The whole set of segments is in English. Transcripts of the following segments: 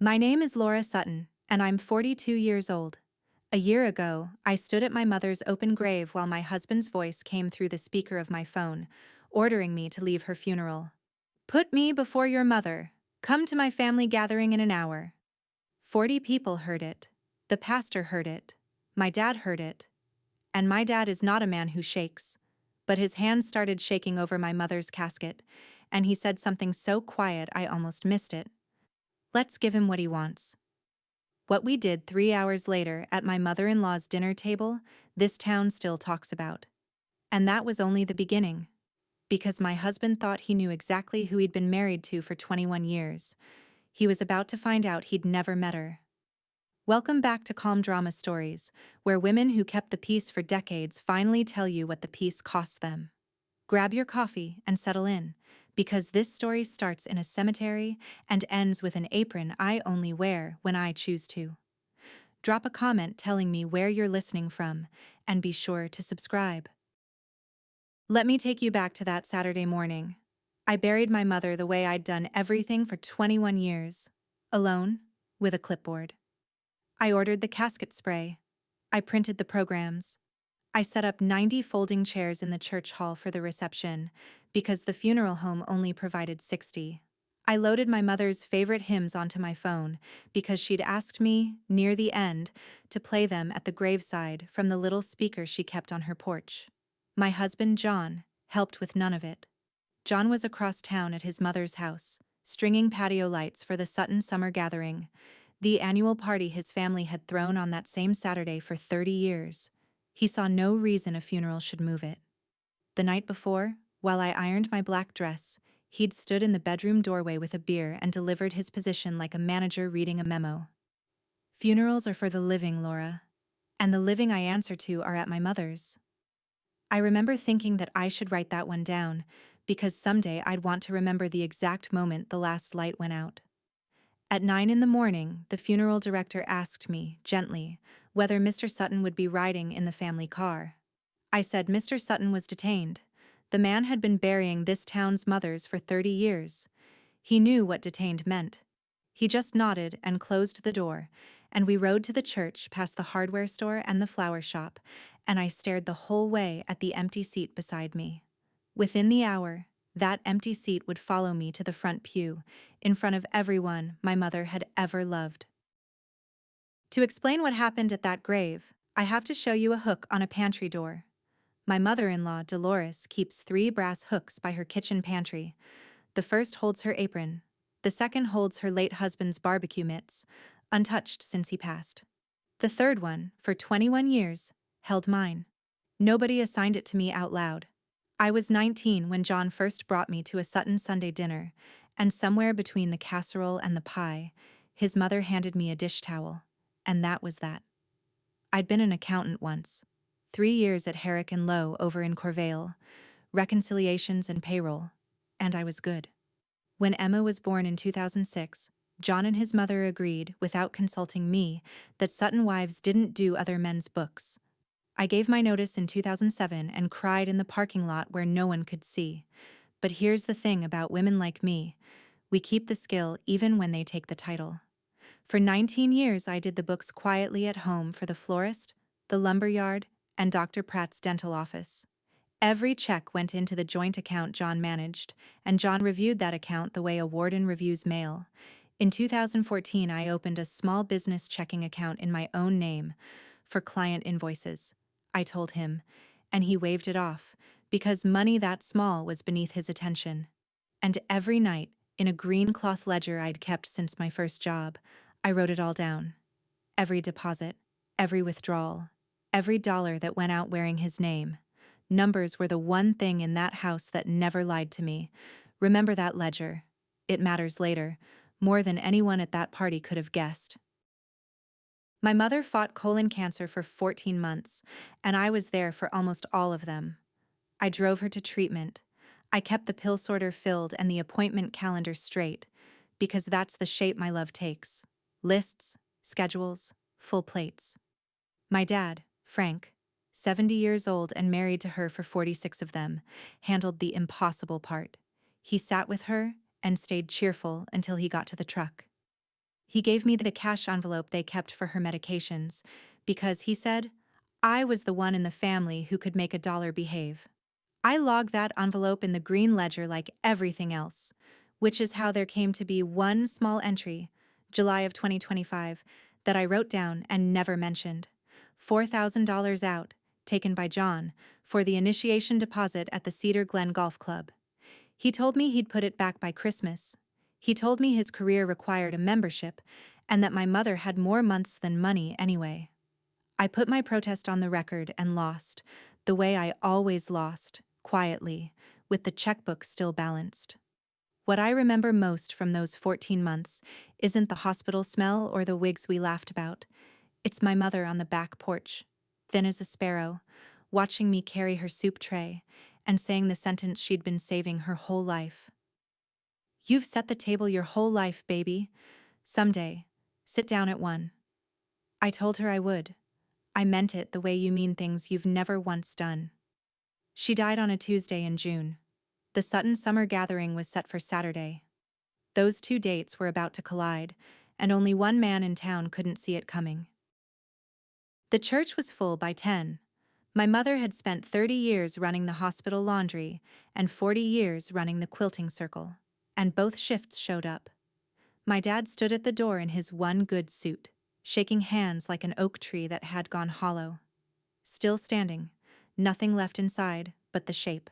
My name is Laura Sutton, and I'm 42 years old. A year ago, I stood at my mother's open grave while my husband's voice came through the speaker of my phone, ordering me to leave her funeral. Put me before your mother. Come to my family gathering in an hour. 40 people heard it. The pastor heard it. My dad heard it. And my dad is not a man who shakes. But his hands started shaking over my mother's casket, and he said something so quiet I almost missed it. Let's give him what he wants. What we did 3 hours later at my mother-in-law's dinner table, this town still talks about. And that was only the beginning. Because my husband thought he knew exactly who he'd been married to for 21 years. He was about to find out he'd never met her. Welcome back to Calm Drama Stories, where women who kept the peace for decades finally tell you what the peace cost them. Grab your coffee and settle in, because this story starts in a cemetery and ends with an apron I only wear when I choose to. Drop a comment telling me where you're listening from, and be sure to subscribe. Let me take you back to that Saturday morning. I buried my mother the way I'd done everything for 21 years. Alone, with a clipboard. I ordered the casket spray. I printed the programs. I set up 90 folding chairs in the church hall for the reception, because the funeral home only provided 60. I loaded my mother's favorite hymns onto my phone, because she'd asked me, near the end, to play them at the graveside from the little speaker she kept on her porch. My husband, John, helped with none of it. John was across town at his mother's house, stringing patio lights for the Sutton Summer Gathering, the annual party his family had thrown on that same Saturday for 30 years. He saw no reason a funeral should move it. The night before, while I ironed my black dress, he'd stood in the bedroom doorway with a beer and delivered his position like a manager reading a memo. Funerals are for the living, Laura. And the living I answer to are at my mother's. I remember thinking that I should write that one down, because someday I'd want to remember the exact moment the last light went out. At 9 in the morning, the funeral director asked me, gently, whether Mr. Sutton would be riding in the family car. I said Mr. Sutton was detained. The man had been burying this town's mothers for 30 years. He knew what detained meant. He just nodded and closed the door, and we rode to the church past the hardware store and the flower shop, and I stared the whole way at the empty seat beside me. Within the hour, that empty seat would follow me to the front pew, in front of everyone my mother had ever loved. To explain what happened at that grave, I have to show you a hook on a pantry door. My mother-in-law, Dolores, keeps 3 brass hooks by her kitchen pantry. The first holds her apron. The second holds her late husband's barbecue mitts, untouched since he passed. The third one, for 21 years, held mine. Nobody assigned it to me out loud. I was 19 when John first brought me to a Sutton Sunday dinner, and somewhere between the casserole and the pie, his mother handed me a dish towel, and that was that. I'd been an accountant once. 3 years at Herrick and Lowe over in Corvale, reconciliations and payroll, and I was good. When Emma was born in 2006, John and his mother agreed, without consulting me, that Sutton wives didn't do other men's books. I gave my notice in 2007 and cried in the parking lot where no one could see. But here's the thing about women like me: we keep the skill even when they take the title. For 19 years I did the books quietly at home for the florist, the lumberyard, and Dr. Pratt's dental office. Every check went into the joint account John managed, and John reviewed that account the way a warden reviews mail. In 2014 I opened a small business checking account in my own name for client invoices, I told him, and he waved it off, because money that small was beneath his attention. And every night, in a green cloth ledger I'd kept since my first job, I wrote it all down. Every deposit, every withdrawal, every dollar that went out wearing his name. Numbers were the one thing in that house that never lied to me. Remember that ledger. It matters later, more than anyone at that party could have guessed. My mother fought colon cancer for 14 months, and I was there for almost all of them. I drove her to treatment. I kept the pill sorter filled and the appointment calendar straight, because that's the shape my love takes. Lists, schedules, full plates. My dad, Frank, 70 years old and married to her for 46 of them, handled the impossible part. He sat with her and stayed cheerful until he got to the truck. He gave me the cash envelope they kept for her medications, because he said, I was the one in the family who could make a dollar behave. I logged that envelope in the green ledger like everything else, which is how there came to be one small entry, July of 2025, that I wrote down and never mentioned. $4,000 out, taken by John, for the initiation deposit at the Cedar Glen Golf Club. He told me he'd put it back by Christmas. He told me his career required a membership, and that my mother had more months than money anyway. I put my protest on the record and lost, the way I always lost, quietly, with the checkbook still balanced. What I remember most from those 14 months isn't the hospital smell or the wigs we laughed about. It's my mother on the back porch, thin as a sparrow, watching me carry her soup tray and saying the sentence she'd been saving her whole life. You've set the table your whole life, baby. Someday, sit down at one. I told her I would. I meant it the way you mean things you've never once done. She died on a Tuesday in June. The Sutton Summer Gathering was set for Saturday. Those two dates were about to collide, and only one man in town couldn't see it coming. The church was full by 10. My mother had spent 30 years running the hospital laundry and 40 years running the quilting circle, and both shifts showed up. My dad stood at the door in his one good suit, shaking hands like an oak tree that had gone hollow. Still standing, nothing left inside but the shape.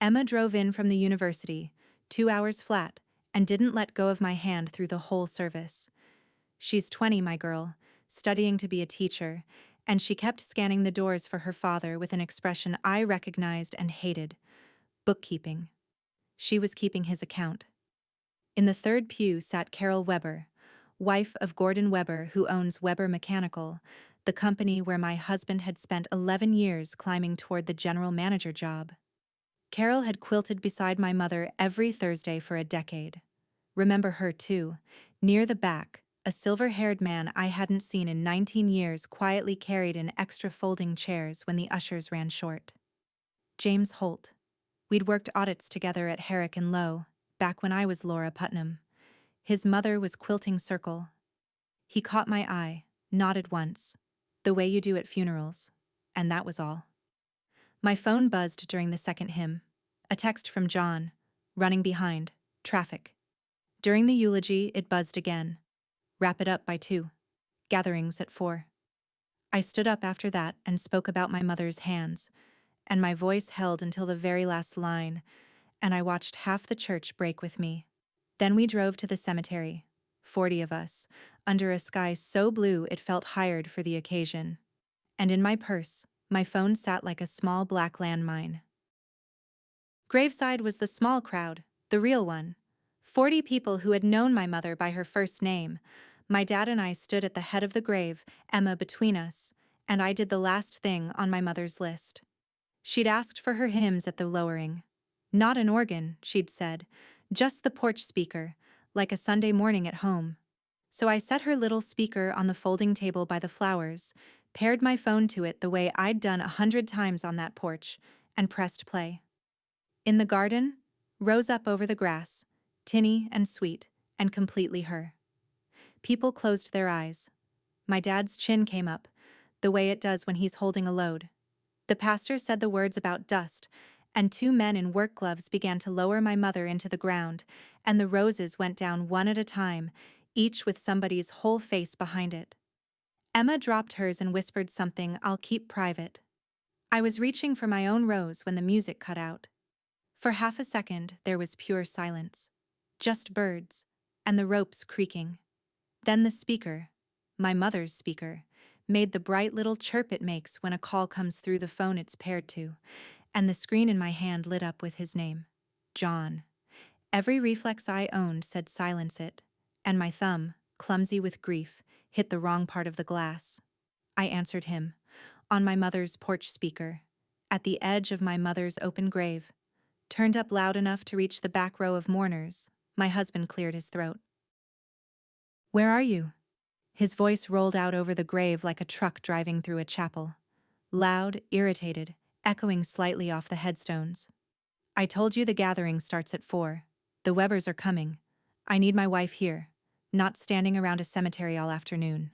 Emma drove in from the university, 2 hours flat, and didn't let go of my hand through the whole service. She's 20, my girl, studying to be a teacher, and she kept scanning the doors for her father with an expression I recognized and hated: bookkeeping. She was keeping his account. In the third pew sat Carol Weber, wife of Gordon Weber, who owns Weber Mechanical, the company where my husband had spent 11 years climbing toward the general manager job. Carol had quilted beside my mother every Thursday for a decade. Remember her, too. Near the back, a silver-haired man I hadn't seen in 19 years quietly carried in extra folding chairs when the ushers ran short. James Holt. We'd worked audits together at Herrick and Lowe, back when I was Laura Putnam. His mother was quilting circle. He caught my eye, nodded once, the way you do at funerals, and that was all. My phone buzzed during the second hymn. A text from John, running behind, traffic. During the eulogy, it buzzed again. Wrap it up by 2. Gatherings at 4. I stood up after that and spoke about my mother's hands, and my voice held until the very last line, and I watched half the church break with me. Then we drove to the cemetery, 40 of us, under a sky so blue it felt hired for the occasion. And in my purse, my phone sat like a small black landmine. Graveside was the small crowd, the real one. 40 people who had known my mother by her first name. My dad and I stood at the head of the grave, Emma between us, and I did the last thing on my mother's list. She'd asked for her hymns at the lowering. Not an organ, she'd said, just the porch speaker, like a Sunday morning at home. So I set her little speaker on the folding table by the flowers, paired my phone to it the way I'd done 100 times on that porch, and pressed play. In the garden, rose up over the grass, tinny and sweet, and completely her. People closed their eyes. My dad's chin came up, the way it does when he's holding a load. The pastor said the words about dust, and 2 men in work gloves began to lower my mother into the ground, and the roses went down one at a time, each with somebody's whole face behind it. Emma dropped hers and whispered something I'll keep private. I was reaching for my own rose when the music cut out. For half a second, there was pure silence. Just birds, and the ropes creaking. Then the speaker, my mother's speaker, made the bright little chirp it makes when a call comes through the phone it's paired to, and the screen in my hand lit up with his name, John. Every reflex I owned said silence it, and my thumb, clumsy with grief, hit the wrong part of the glass. I answered him, on my mother's porch speaker, at the edge of my mother's open grave, turned up loud enough to reach the back row of mourners. My husband cleared his throat. Where are you? His voice rolled out over the grave like a truck driving through a chapel. Loud, irritated, echoing slightly off the headstones. I told you the gathering starts at 4. The Webers are coming. I need my wife here. not standing around a cemetery all afternoon.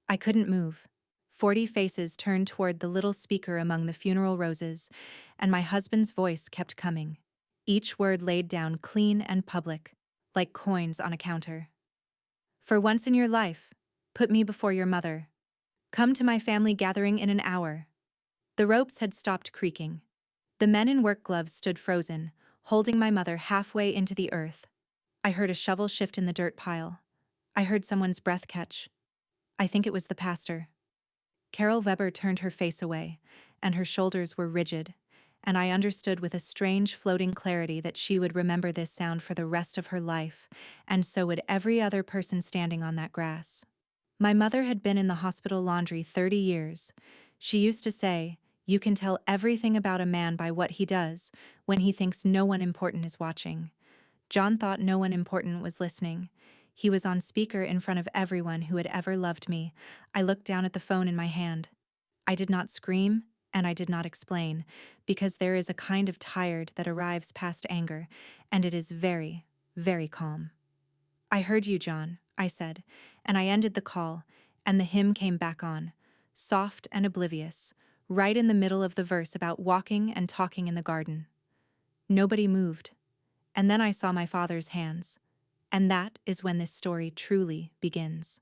I couldn't move. 40 faces turned toward the little speaker among the funeral roses, and my husband's voice kept coming. Each word laid down clean and public, like coins on a counter. For once in your life, put me before your mother. Come to my family gathering in an hour. The ropes had stopped creaking. The men in work gloves stood frozen, holding my mother halfway into the earth. I heard a shovel shift in the dirt pile. I heard someone's breath catch. I think it was the pastor. Carol Weber turned her face away, and her shoulders were rigid, and I understood with a strange floating clarity that she would remember this sound for the rest of her life, and so would every other person standing on that grass. My mother had been in the hospital laundry 30 years. She used to say, "You can tell everything about a man by what he does when he thinks no one important is watching." John thought no one important was listening. He was on speaker in front of everyone who had ever loved me. I looked down at the phone in my hand. I did not scream, and I did not explain, because there is a kind of tired that arrives past anger, and it is very, very calm. "I heard you, John," I said, and I ended the call, and the hymn came back on, soft and oblivious, right in the middle of the verse about walking and talking in the garden. Nobody moved. And then I saw my father's hands. And that is when this story truly begins.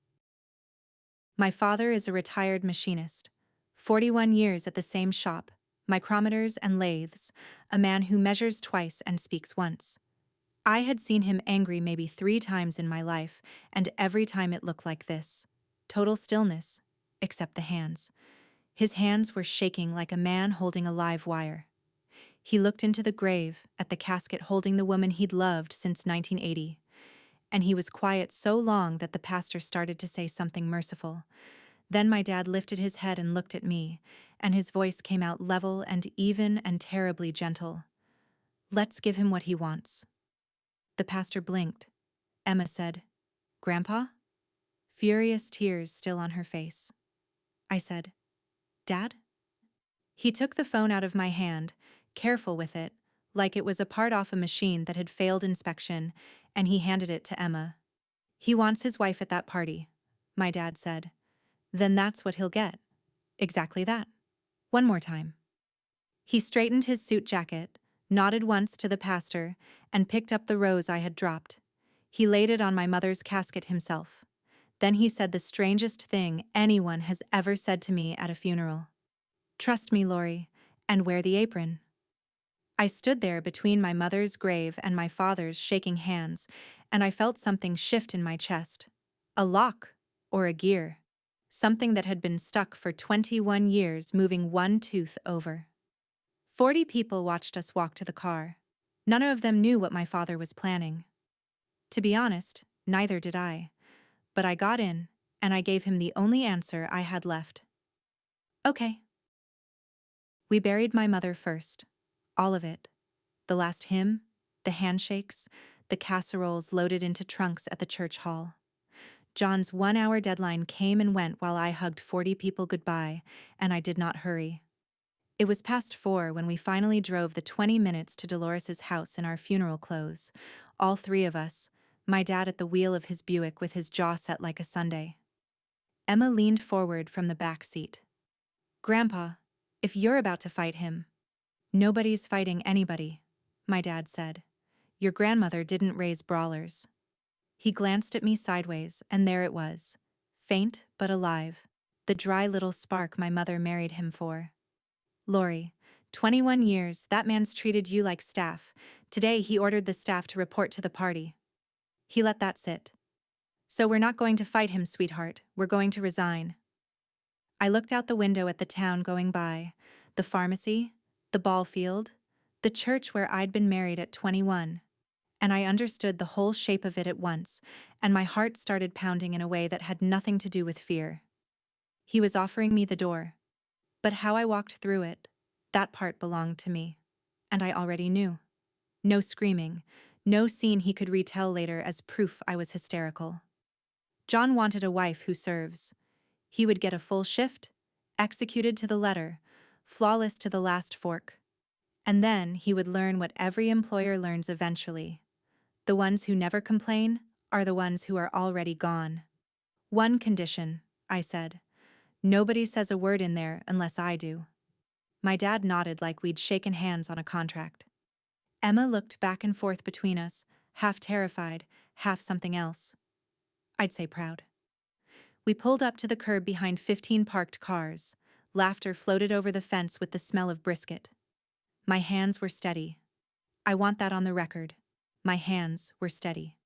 My father is a retired machinist. 41 years at the same shop, micrometers and lathes, a man who measures twice and speaks once. I had seen him angry maybe 3 times in my life, and every time it looked like this. Total stillness, except the hands. His hands were shaking like a man holding a live wire. He looked into the grave, at the casket holding the woman he'd loved since 1980. And he was quiet so long that the pastor started to say something merciful. Then my dad lifted his head and looked at me, and his voice came out level and even and terribly gentle. "Let's give him what he wants." The pastor blinked. Emma said, "Grandpa?" Furious tears still on her face. I said, "Dad?" He took the phone out of my hand, careful with it, like it was a part off a machine that had failed inspection, and he handed it to Emma. "He wants his wife at that party," my dad said. "Then that's what he'll get." Exactly that. One more time. He straightened his suit jacket, nodded once to the pastor, and picked up the rose I had dropped. He laid it on my mother's casket himself. Then he said the strangest thing anyone has ever said to me at a funeral. "Trust me, Lori, and wear the apron." I stood there between my mother's grave and my father's shaking hands, and I felt something shift in my chest. A lock, or a gear. Something that had been stuck for 21 years, moving one tooth over. 40 people watched us walk to the car. None of them knew what my father was planning. To be honest, neither did I. But I got in, and I gave him the only answer I had left. "Okay." We buried my mother first. All of it. The last hymn, the handshakes, the casseroles loaded into trunks at the church hall. John's 1-hour deadline came and went while I hugged 40 people goodbye, and I did not hurry. It was past 4 when we finally drove the 20 minutes to Dolores's house in our funeral clothes, all 3 of us, my dad at the wheel of his Buick with his jaw set like a sundae. Emma leaned forward from the back seat. "Grandpa, if you're about to fight him..." "Nobody's fighting anybody," my dad said. "Your grandmother didn't raise brawlers." He glanced at me sideways, and there it was. Faint but alive. The dry little spark my mother married him for. "Lori, 21 years, that man's treated you like staff. Today he ordered the staff to report to the party." He let that sit. "So we're not going to fight him, sweetheart. We're going to resign." I looked out the window at the town going by, the pharmacy, the ball field, the church where I'd been married at 21. And I understood the whole shape of it at once, and my heart started pounding in a way that had nothing to do with fear. He was offering me the door. But how I walked through it, that part belonged to me. And I already knew. No screaming, no scene he could retell later as proof I was hysterical. John wanted a wife who serves. He would get a full shift, executed to the letter, flawless to the last fork. And then he would learn what every employer learns eventually. The ones who never complain are the ones who are already gone. One condition, I said. Nobody says a word in there unless I do. My dad nodded like we'd shaken hands on a contract. Emma looked back and forth between us, half terrified, half something else. I'd say proud. We pulled up to the curb behind 15 parked cars. Laughter floated over the fence with the smell of brisket. My hands were steady. I want that on the record. My hands were steady.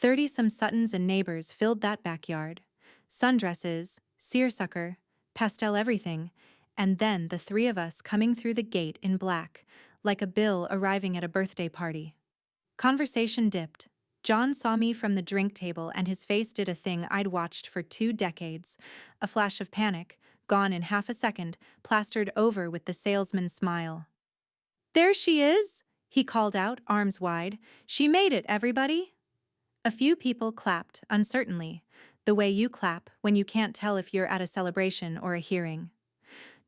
30-some Suttons and neighbors filled that backyard. Sundresses, seersucker, pastel everything, and then the three of us coming through the gate in black, like a bill arriving at a birthday party. Conversation dipped. John saw me from the drink table and his face did a thing I'd watched for 2 decades. A flash of panic, gone in half a second, plastered over with the salesman's smile. "There she is!" he called out, arms wide. "She made it, everybody!" A few people clapped, uncertainly, the way you clap when you can't tell if you're at a celebration or a hearing.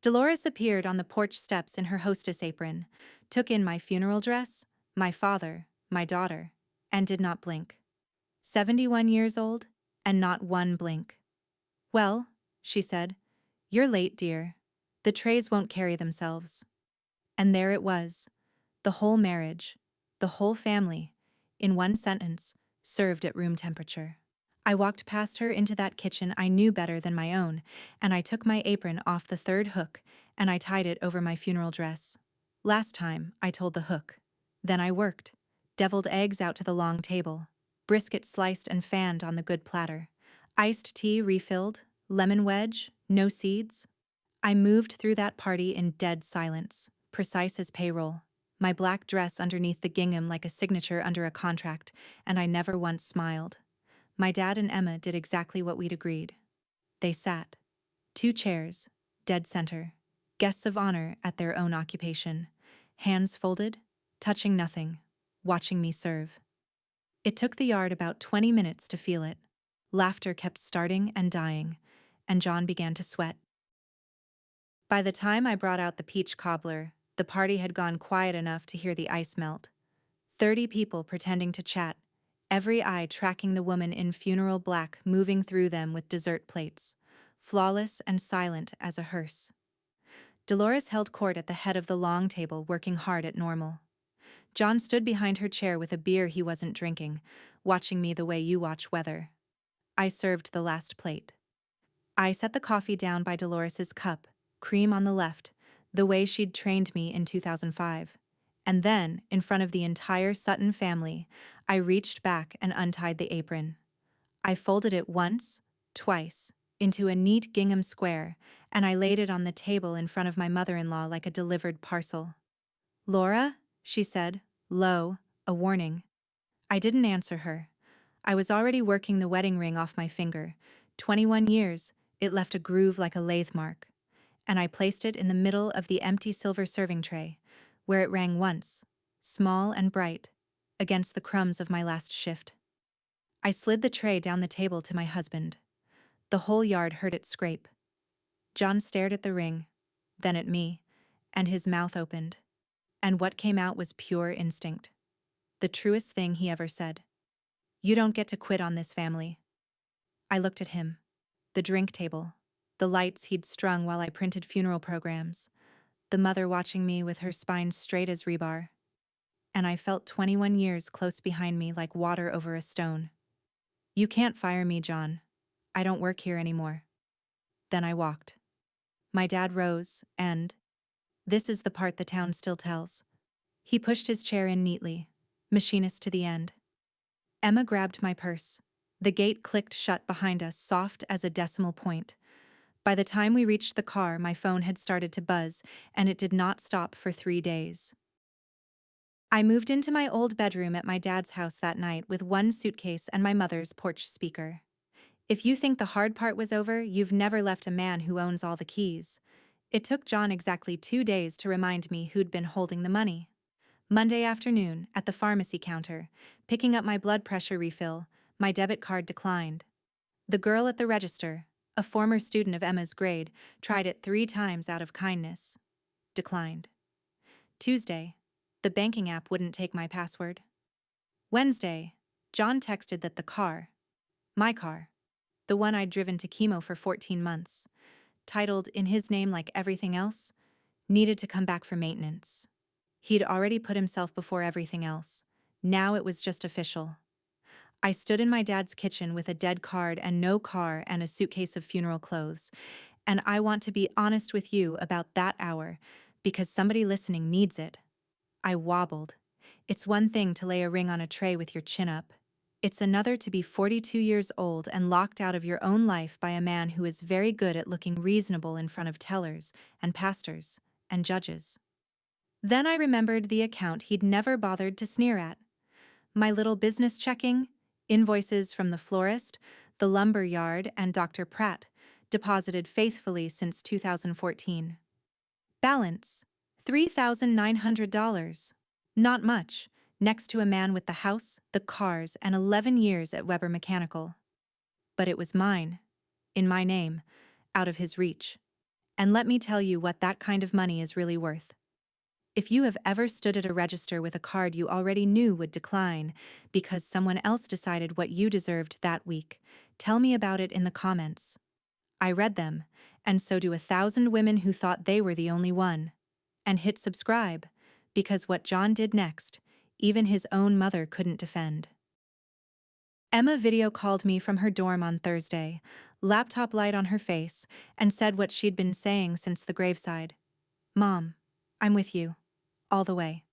Dolores appeared on the porch steps in her hostess apron, took in my funeral dress, my father, my daughter, and did not blink. 71 years old, and not one blink. "Well," she said, "you're late, dear. The trays won't carry themselves." And there it was. The whole marriage, the whole family, in one sentence, served at room temperature. I walked past her into that kitchen I knew better than my own, and I took my apron off the third hook, and I tied it over my funeral dress. Last time, I told the hook. Then I worked. Deviled eggs out to the long table. Brisket sliced and fanned on the good platter. Iced tea refilled. Lemon wedge, no seeds. I moved through that party in dead silence, precise as payroll. My black dress underneath the gingham like a signature under a contract, and I never once smiled. My dad and Emma did exactly what we'd agreed. They sat. 2 chairs, dead center, guests of honor at their own occupation, hands folded, touching nothing, watching me serve. It took the yard about 20 minutes to feel it. Laughter kept starting and dying, and John began to sweat. By the time I brought out the peach cobbler, the party had gone quiet enough to hear the ice melt. 30 people pretending to chat, every eye tracking the woman in funeral black moving through them with dessert plates, flawless and silent as a hearse. Dolores held court at the head of the long table, working hard at normal. John stood behind her chair with a beer he wasn't drinking, watching me the way you watch weather. I served the last plate. I set the coffee down by Dolores's cup, cream on the left, the way she'd trained me in 2005. And then, in front of the entire Sutton family, I reached back and untied the apron. I folded it once, twice, into a neat gingham square, and I laid it on the table in front of my mother-in-law like a delivered parcel. "Laura," she said, low, a warning. I didn't answer her. I was already working the wedding ring off my finger. 21 years, it left a groove like a lathe mark. And I placed it in the middle of the empty silver serving tray, where it rang once, small and bright, against the crumbs of my last shift. I slid the tray down the table to my husband. The whole yard heard it scrape. John stared at the ring, then at me, and his mouth opened. And what came out was pure instinct. The truest thing he ever said. "You don't get to quit on this family." I looked at him. The drink table. The lights he'd strung while I printed funeral programs. The mother watching me with her spine straight as rebar. And I felt 21 years close behind me like water over a stone. "You can't fire me, John. I don't work here anymore." Then I walked. My dad rose, and this is the part the town still tells. He pushed his chair in neatly, machinist to the end. Emma grabbed my purse. The gate clicked shut behind us, soft as a decimal point. By the time we reached the car, my phone had started to buzz, and it did not stop for 3 days. I moved into my old bedroom at my dad's house that night with one suitcase and my mother's porch speaker. If you think the hard part was over, you've never left a man who owns all the keys. It took John exactly 2 days to remind me who'd been holding the money. Monday afternoon, at the pharmacy counter, picking up my blood pressure refill, my debit card declined. The girl at the register, a former student of Emma's grade, tried it 3 times out of kindness. Declined. Tuesday, the banking app wouldn't take my password. Wednesday, John texted that my car, the one I'd driven to chemo for 14 months, titled in his name like everything else, needed to come back for maintenance. He'd already put himself before everything else. Now it was just official. I stood in my dad's kitchen with a dead card and no car and a suitcase of funeral clothes, and I want to be honest with you about that hour, because somebody listening needs it. I wobbled. It's one thing to lay a ring on a tray with your chin up. It's another to be 42 years old and locked out of your own life by a man who is very good at looking reasonable in front of tellers and pastors and judges. Then I remembered the account he'd never bothered to sneer at. My little business checking, invoices from the florist, the lumber yard, and Dr. Pratt, deposited faithfully since 2014. Balance: $3,900. Not much, next to a man with the house, the cars, and 11 years at Weber Mechanical. But it was mine, in my name, out of his reach. And let me tell you what that kind of money is really worth. If you have ever stood at a register with a card you already knew would decline because someone else decided what you deserved that week, tell me about it in the comments. I read them, and so do 1,000 women who thought they were the only one. And hit subscribe, because what John did next, even his own mother couldn't defend. Emma video called me from her dorm on Thursday, laptop light on her face, and said what she'd been saying since the graveside. "Mom, I'm with you. All the way."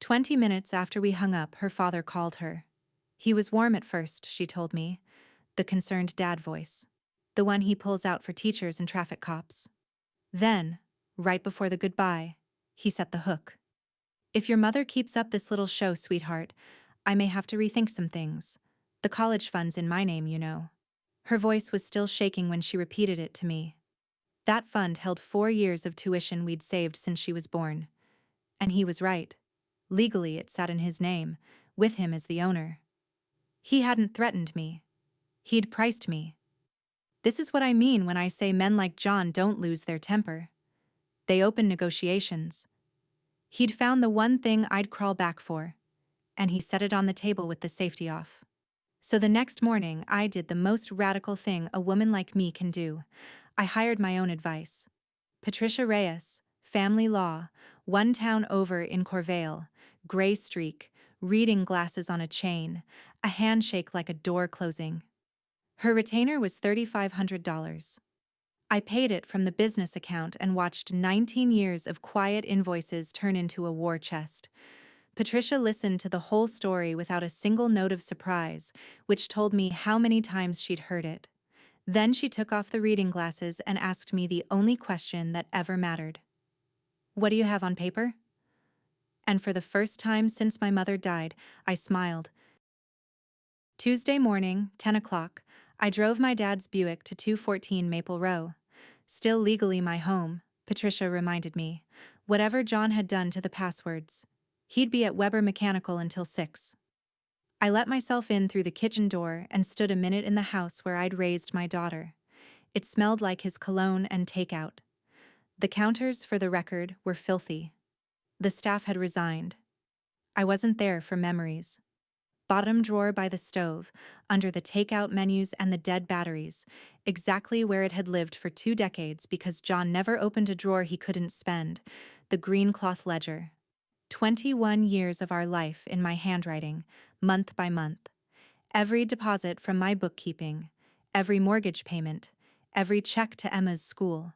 20 minutes after we hung up, her father called her. He was warm at first, she told me, the concerned dad voice. The one he pulls out for teachers and traffic cops. Then, right before the goodbye, he set the hook. "If your mother keeps up this little show, sweetheart, I may have to rethink some things. The college fund's in my name, you know." Her voice was still shaking when she repeated it to me. That fund held 4 years of tuition we'd saved since she was born. And he was right. Legally, it sat in his name, with him as the owner. He hadn't threatened me. He'd priced me. This is what I mean when I say men like John don't lose their temper. They open negotiations. He'd found the one thing I'd crawl back for, and he set it on the table with the safety off. So the next morning, I did the most radical thing a woman like me can do. I hired my own advice. Patricia Reyes, family law, one town over in Corvale, gray streak, reading glasses on a chain, a handshake like a door closing. Her retainer was $3,500. I paid it from the business account and watched 19 years of quiet invoices turn into a war chest. Patricia listened to the whole story without a single note of surprise, which told me how many times she'd heard it. Then she took off the reading glasses and asked me the only question that ever mattered. "What do you have on paper?" And for the first time since my mother died, I smiled. Tuesday morning, 10 o'clock, I drove my dad's Buick to 214 Maple Row. Still legally my home, Patricia reminded me. Whatever John had done to the passwords, he'd be at Weber Mechanical until 6. I let myself in through the kitchen door and stood a minute in the house where I'd raised my daughter. It smelled like his cologne and takeout. The counters, for the record, were filthy. The staff had resigned. I wasn't there for memories. Bottom drawer by the stove, under the takeout menus and the dead batteries, exactly where it had lived for 2 decades because John never opened a drawer he couldn't spend, the green cloth ledger. 21 years of our life in my handwriting, month by month. Every deposit from my bookkeeping, every mortgage payment, every check to Emma's school,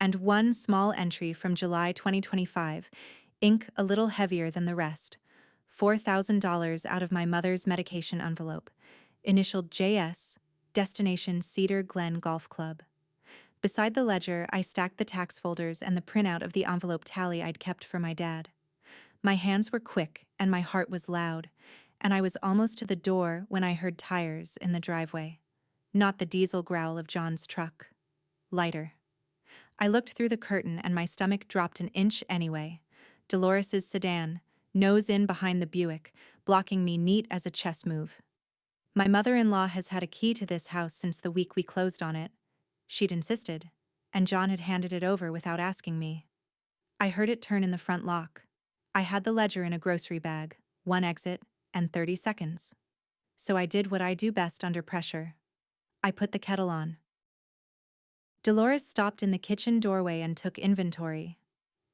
and one small entry from July 2025, ink a little heavier than the rest. $4,000 out of my mother's medication envelope, initialed JS, destination Cedar Glen Golf Club. Beside the ledger, I stacked the tax folders and the printout of the envelope tally I'd kept for my dad. My hands were quick and my heart was loud, and I was almost to the door when I heard tires in the driveway. Not the diesel growl of John's truck. Lighter. I looked through the curtain and my stomach dropped an inch anyway. Dolores's sedan, nose in behind the Buick, blocking me neat as a chess move. My mother-in-law has had a key to this house since the week we closed on it. She'd insisted, and John had handed it over without asking me. I heard it turn in the front lock. I had the ledger in a grocery bag, 1 exit, and 30 seconds. so I did what I do best under pressure. I put the kettle on. Dolores stopped in the kitchen doorway and took inventory.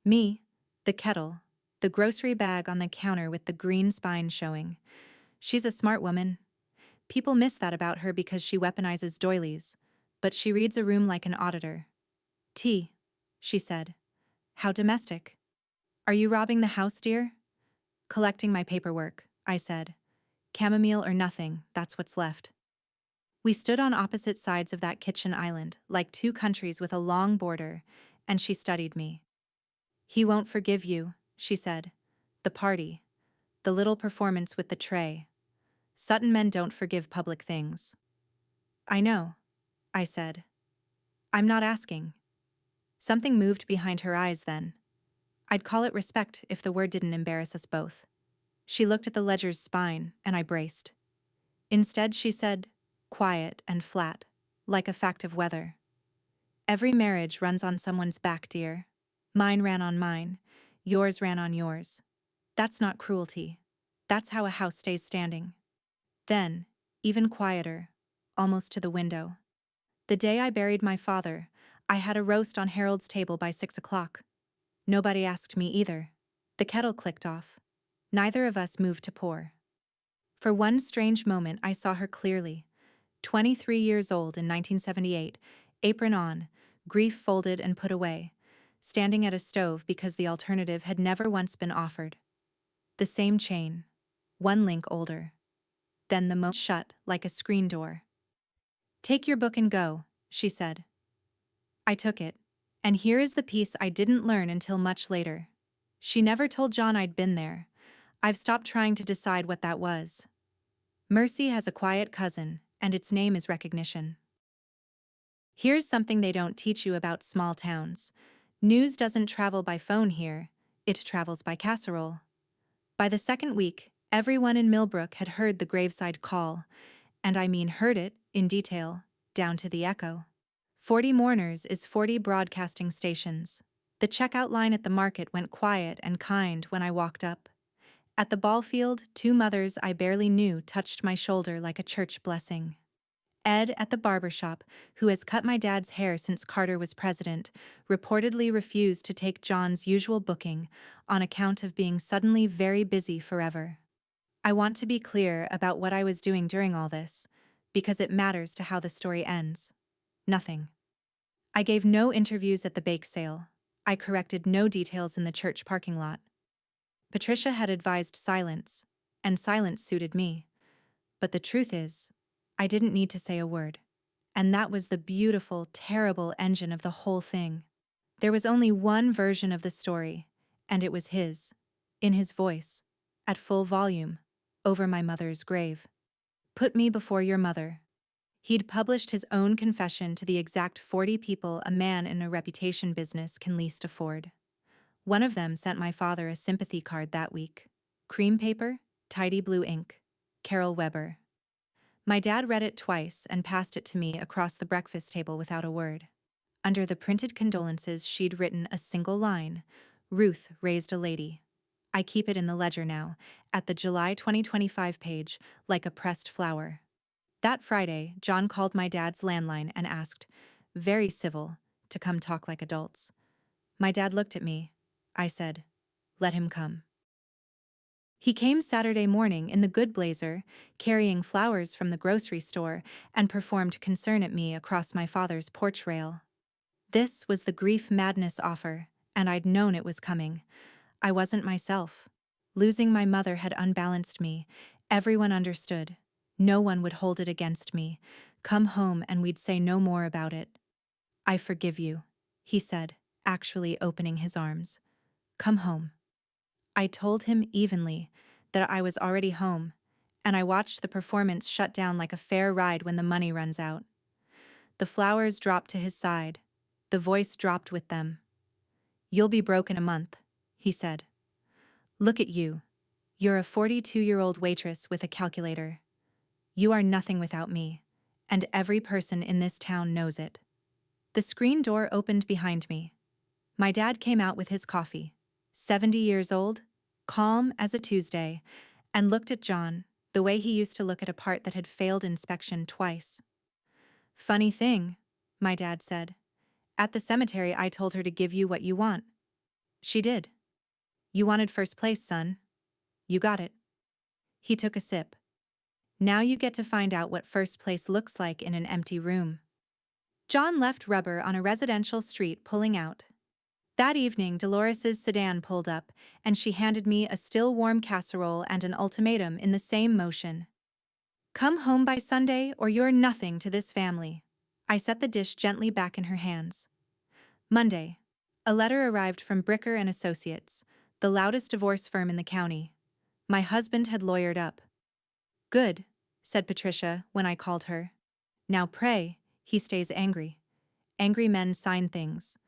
Me, the kettle, the grocery bag on the counter with the green spine showing. She's a smart woman. People miss that about her because she weaponizes doilies, but she reads a room like an auditor. Tea, she said. How domestic. Are you robbing the house, dear? Collecting my paperwork, I said. Chamomile or nothing, that's what's left. We stood on opposite sides of that kitchen island, like two countries with a long border, and she studied me. He won't forgive you, she said. The party. The little performance with the tray. Sutton men don't forgive public things. I know, I said. I'm not asking. Something moved behind her eyes then. I'd call it respect if the word didn't embarrass us both. She looked at the ledger's spine, and I braced. Instead, she said, quiet and flat, like a fact of weather. Every marriage runs on someone's back, dear. Mine ran on mine. Yours ran on yours. That's not cruelty. That's how a house stays standing. Then, even quieter, almost to the window. The day I buried my father, I had a roast on Harold's table by 6 o'clock. Nobody asked me either. The kettle clicked off. Neither of us moved to pour. For one strange moment I saw her clearly. 23 years old in 1978, apron on, grief folded and put away, standing at a stove because the alternative had never once been offered. The same chain, one link older. Then the moat shut like a screen door. Take your book and go, she said. I took it, and here is the piece I didn't learn until much later. She never told John I'd been there. I've stopped trying to decide what that was. Mercy has a quiet cousin, and its name is recognition. Here's something they don't teach you about small towns. News doesn't travel by phone here, it travels by casserole. By the second week, everyone in Millbrook had heard the graveside call, and I mean heard it, in detail, down to the echo. 40 mourners is 40 broadcasting stations. The checkout line at the market went quiet and kind when I walked up. At the ball field, two mothers I barely knew touched my shoulder like a church blessing. Ed at the barber shop, who has cut my dad's hair since Carter was president, reportedly refused to take John's usual booking on account of being suddenly very busy forever. I want to be clear about what I was doing during all this, because it matters to how the story ends. Nothing. I gave no interviews at the bake sale. I corrected no details in the church parking lot. Patricia had advised silence, and silence suited me. But the truth is, I didn't need to say a word. And that was the beautiful, terrible engine of the whole thing. There was only one version of the story, and it was his, in his voice, at full volume, over my mother's grave. Put me before your mother. He'd published his own confession to the exact 40 people a man in a reputation business can least afford. One of them sent my father a sympathy card that week. Cream paper, tidy blue ink. Carol Weber. My dad read it twice and passed it to me across the breakfast table without a word. Under the printed condolences she'd written a single line, Ruth raised a lady. I keep it in the ledger now, at the July 2025 page, like a pressed flower. That Friday, John called my dad's landline and asked, very civil, to come talk like adults. My dad looked at me. I said, let him come. He came Saturday morning in the good blazer, carrying flowers from the grocery store, and performed concern at me across my father's porch rail. This was the grief madness offer, and I'd known it was coming. I wasn't myself. Losing my mother had unbalanced me. Everyone understood. No one would hold it against me. Come home and we'd say no more about it. I forgive you, he said, actually opening his arms. Come home. I told him evenly that I was already home, and I watched the performance shut down like a fair ride when the money runs out. The flowers dropped to his side. The voice dropped with them. You'll be broke in a month, he said. Look at you. You're a 42-year-old waitress with a calculator. You are nothing without me, and every person in this town knows it. The screen door opened behind me. My dad came out with his coffee. 70 years old, calm as a Tuesday, and looked at John, the the way he used to look at a part that had failed inspection twice. "Funny thing," my dad said. "At the cemetery I told her to give you what you want. She did. You wanted first place, son. You got it." He took a sip. "Now you get to find out what first place looks like in an empty room." John left rubber on a residential street pulling out. That evening Dolores's sedan pulled up, and she handed me a still-warm casserole and an ultimatum in the same motion. "Come home by Sunday or you're nothing to this family." I set the dish gently back in her hands. Monday. A letter arrived from Bricker and Associates, the loudest divorce firm in the county. My husband had lawyered up. "Good," said Patricia when I called her. "Now pray he stays angry. Angry men sign things."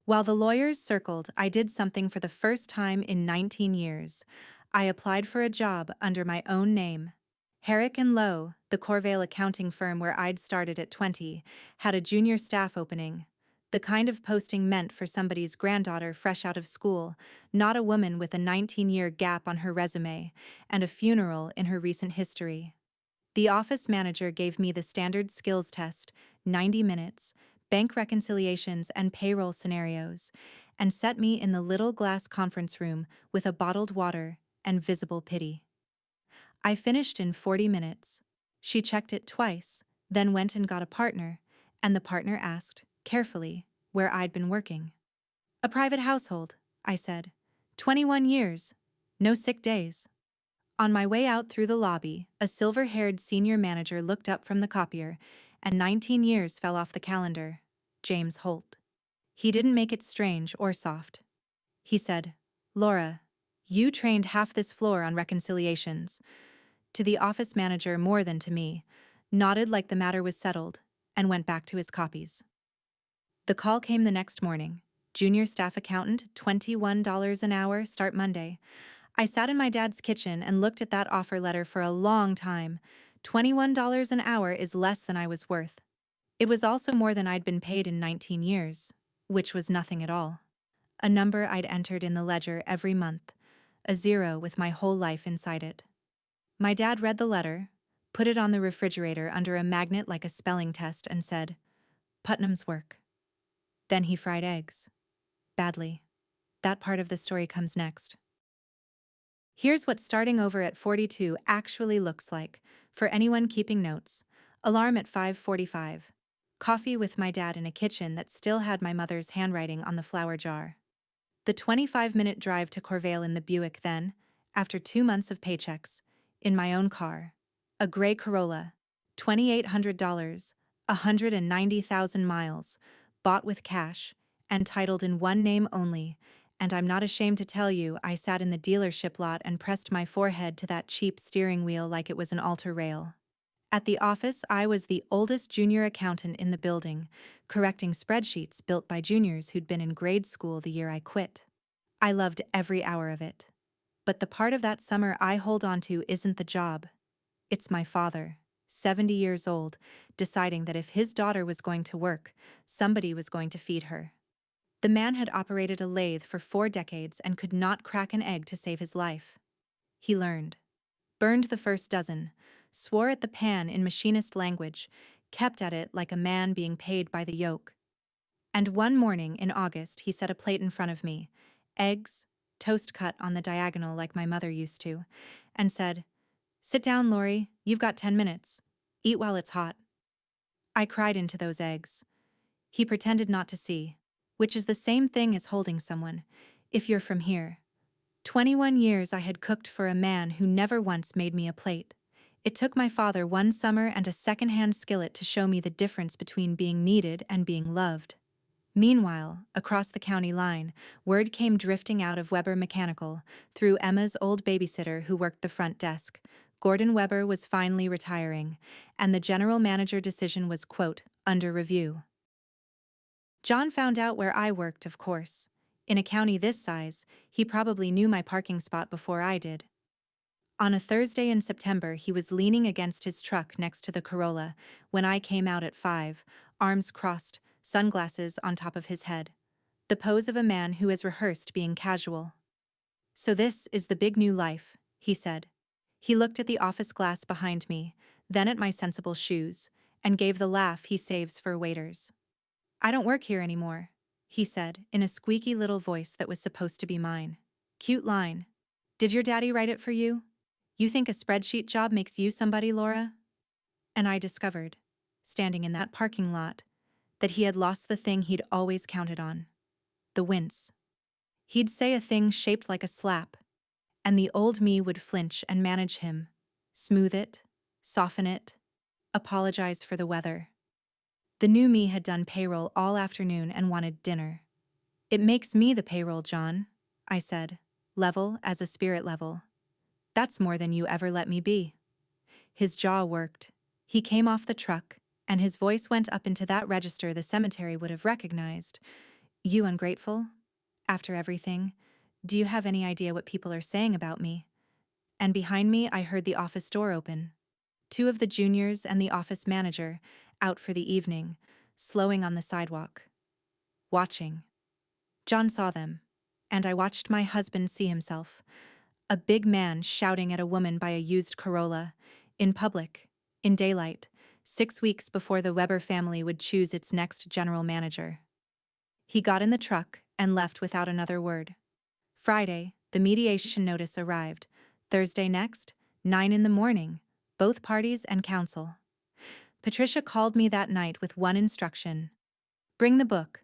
While the lawyers circled, I did something for the first time in 19 years. I applied for a job under my own name. Herrick and Lowe, the Corvale accounting firm where I'd started at 20, had a junior staff opening. The kind of posting meant for somebody's granddaughter fresh out of school, not a woman with a 19-year gap on her resume and a funeral in her recent history. The office manager gave me the standard skills test, 90 minutes, bank reconciliations and payroll scenarios, and set me in the little glass conference room with a bottled water and visible pity. I finished in 40 minutes. She checked it twice, then went and got a partner, and the partner asked, carefully, where I'd been working. "A private household," I said. 21 years. No sick days." On my way out through the lobby, a silver-haired senior manager looked up from the copier, and 19 years fell off the calendar. James Holt. He didn't make it strange or soft. He said, "Laura, you trained half this floor on reconciliations." To the office manager more than to me, nodded like the matter was settled, and went back to his copies. The call came the next morning. Junior staff accountant, $21 an hour, start Monday. I sat in my dad's kitchen and looked at that offer letter for a long time. $21 an hour is less than I was worth. It was also more than I'd been paid in 19 years, which was nothing at all. A number I'd entered in the ledger every month, a zero with my whole life inside it. My dad read the letter, put it on the refrigerator under a magnet like a spelling test, and said, "Putnam's work." Then he fried eggs. Badly. That part of the story comes next. Here's what starting over at 42 actually looks like, for anyone keeping notes. Alarm at 5:45. Coffee with my dad in a kitchen that still had my mother's handwriting on the flour jar. The 25-minute drive to Corvale in the Buick then, after 2 months of paychecks, in my own car. A gray Corolla, $2,800, 190,000 miles, bought with cash, and titled in one name only, and I'm not ashamed to tell you I sat in the dealership lot and pressed my forehead to that cheap steering wheel like it was an altar rail. At the office, I was the oldest junior accountant in the building, correcting spreadsheets built by juniors who'd been in grade school the year I quit. I loved every hour of it. But the part of that summer I hold on to isn't the job. It's my father, 70 years old, deciding that if his daughter was going to work, somebody was going to feed her. The man had operated a lathe for 4 decades and could not crack an egg to save his life. He learned. Burned the first dozen, swore at the pan in machinist language, kept at it like a man being paid by the yoke. And one morning in August he set a plate in front of me, eggs, toast cut on the diagonal like my mother used to, and said, "Sit down, Lori, you've got 10 minutes. Eat while it's hot." I cried into those eggs. He pretended not to see, which is the same thing as holding someone, if you're from here. 21 years I had cooked for a man who never once made me a plate. It took my father one summer and a second-hand skillet to show me the difference between being needed and being loved. Meanwhile, across the county line, word came drifting out of Weber Mechanical, through Emma's old babysitter who worked the front desk. Gordon Weber was finally retiring, and the general manager decision was, quote, under review. John found out where I worked, of course. In a county this size, he probably knew my parking spot before I did. On a Thursday in September, he was leaning against his truck next to the Corolla when I came out at 5, arms crossed, sunglasses on top of his head. The pose of a man who has rehearsed being casual. "So this is the big new life," he said. He looked at the office glass behind me, then at my sensible shoes, and gave the laugh he saves for waiters. I don't work here anymore, he said, in a squeaky little voice that was supposed to be mine. Cute line. Did your daddy write it for you? You think a spreadsheet job makes you somebody, Laura? And I discovered, standing in that parking lot, that he had lost the thing he'd always counted on. The wince. He'd say a thing shaped like a slap, and the old me would flinch and manage him. Smooth it, soften it, apologize for the weather. The new me had done payroll all afternoon and wanted dinner. It makes me the payroll, John, I said, level as a spirit level. That's more than you ever let me be. His jaw worked. He came off the truck, and his voice went up into that register the cemetery would have recognized. You ungrateful? After everything, do you have any idea what people are saying about me? And behind me I heard the office door open. Two of the juniors and the office manager, out for the evening, slowing on the sidewalk. Watching. John saw them, and I watched my husband see himself. A big man shouting at a woman by a used Corolla, in public, in daylight, 6 weeks before the Weber family would choose its next general manager. He got in the truck and left without another word. Friday, the mediation notice arrived. Thursday next, 9 in the morning, both parties and counsel. Patricia called me that night with one instruction. Bring the book.